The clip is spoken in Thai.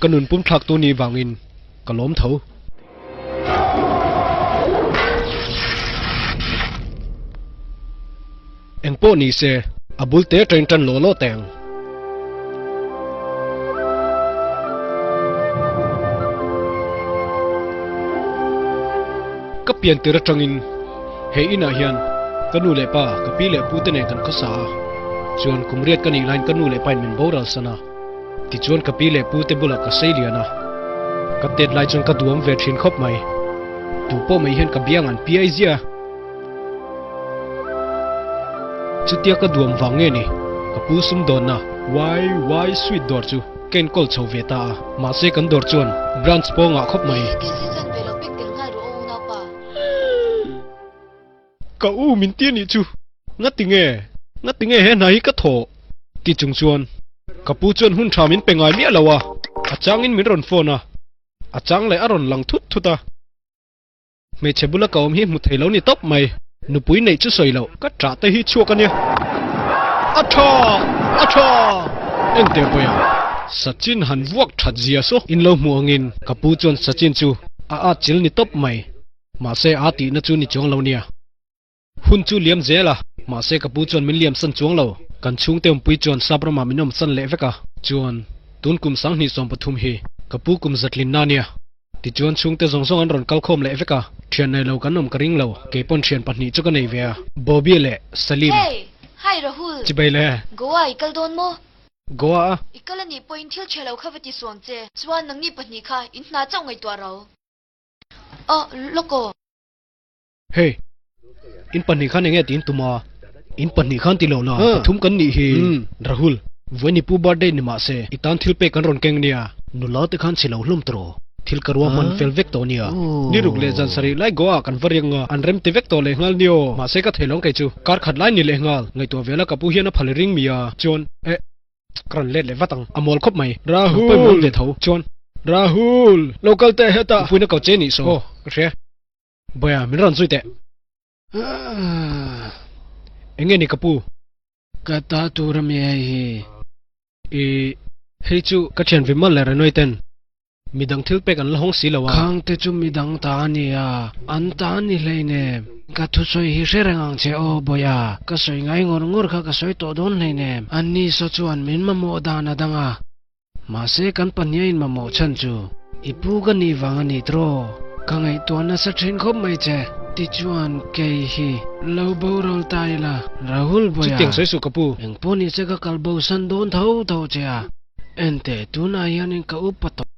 กะนุนปุ่มทลักตัวนี้วางอินกะล้มเถาเอ็งโป้นี่เซอบุลเตเทรนตันโลโลแตงก็เปลี่ยนเตระจังอินเฮอินาเฮียนกะนูเลป้ากะปีเลปูเตเนกันก็สาจวนคุมเรียดกันอีไลน์กะนูเลไปมันโบราณสนะที่จวนกะปีเลปูเตบุลกะเซเลียนะกะเต็ดไลจนกะดวมเวทชินคบไหมตูโป้ไม่เห็นกะเบียงอันปีไอเซียชุดเตียกะดวมวังเงนี่กะปูซุมดอนนะวายสวีทดอร์จูเกนกอลชาวเวตามาเซกันดอร์จวนบรันส์โปงะคบไหมกะอู้มินเตียนี่จูงัดติงเงเฮไหนกะโถติจุงชวนกะปูจวนหุ่นชามินเป็นไงเมียละวะอาจางอินมินรอนโฟนะอาจางเลยอรอนหลังทุตาไม่เชบุละกะอมฮิมุไทยแล้วนี่ตบไหมนุปุยในจะสวยแล้วก็จ่าแต่ฮิชัวกันเนี่ยอาชาเอ็งเดียบอยสัจจินหันวกทัดเจียโซอินโลมัวงินกะปูจวนสัจจินจูอาจิลนี่ตบไหมมาเซอาตินะจูนี่จงเราเนี่ยหุ่นจูเลียมเจล่ะมาเซกะปูจวนมินเลียมสันจวงเรากันชุงเต็มปุยจวนซาบรมามินอมสันเลเวกะจวนตุนกุมสังนี่สมปทุมเฮกะปูกุมจัดลินนาเนี่ยติจวนชุงเตซงอันรอนกัลคอมเลเวกะเทียนในเรากันนมกระริงเราเกปอนเทียนปันนี่จุกันในเวียบอบบี้เลสลิมเฮ้ยให้ราหุลจิไปเลยกัวอีกโดนโมกัวอีกแล้วนี่พอยน์เที่ยวเชลล์เข้าไปที่สวนเจจวนนังนี่ปันนี่ค่ะอินนาเจ้าไงตัวเราลูกเฮ้อินปันนี่ขันยังไงตีนตุมาอินปันนี่ขันตีเหล่านะทุ่มกันนี่เฮราหุลวันนี้ปูบาร์เดย์นี่มาเซอิตานทิลเปกันรอนเก่งเนี่ยนุลาติขันสิเหล่าลุ่มตรอทิลกรัวมันเฟลเวกตัวเนี่ยนี่รุกเลจันสรีไล่กัวกันวารียงอันเริ่มติเวกตัวเลยงัลเนี่ยมาเซก็เทลงไกจูการขัดไล่นี่เลยงัลไงตัวเวลากับผู้เฮียนพัลริงมีจวนกรันเล็ดเลยว่าตังอมอลคบไหมราหุลไปมันเดือดเขาจวนราหุลโลกัลเตะเฮต้าพูดนักเอาเจนี่โซ่เรียบ่อยมิรันซุยเตะเอ็งนี่กับปูกะตาตูรมีเฮจูกะเชียนวิมัลเลรนอยเต็นมีดังทิลเปกันละห้องสีละวะข้างเตจูมีดังตานี่อันตานี่เลยเนี่ยกะทุสอยฮิเชรังเชโอบ่ยากะสอยไงงอค่ะกะสอยโตโดนเลยเนี่ยอันนี้สจวนมินมาโมดานะดังมาเสกันปัญญาอินมาโมชันจูอีปูกันนี่วังนี่ตรอกังไอตัวน่ะสะเทรนคบไม่เจติจวนเกยฮีเลาบูรอลตายละราหุลบ่ยาจิงสวยสุกปูเอ็งปูนี่เสกะกัลบูสันโดนเท่าเจ้าเอ็นเตตุนายานินกะอุปต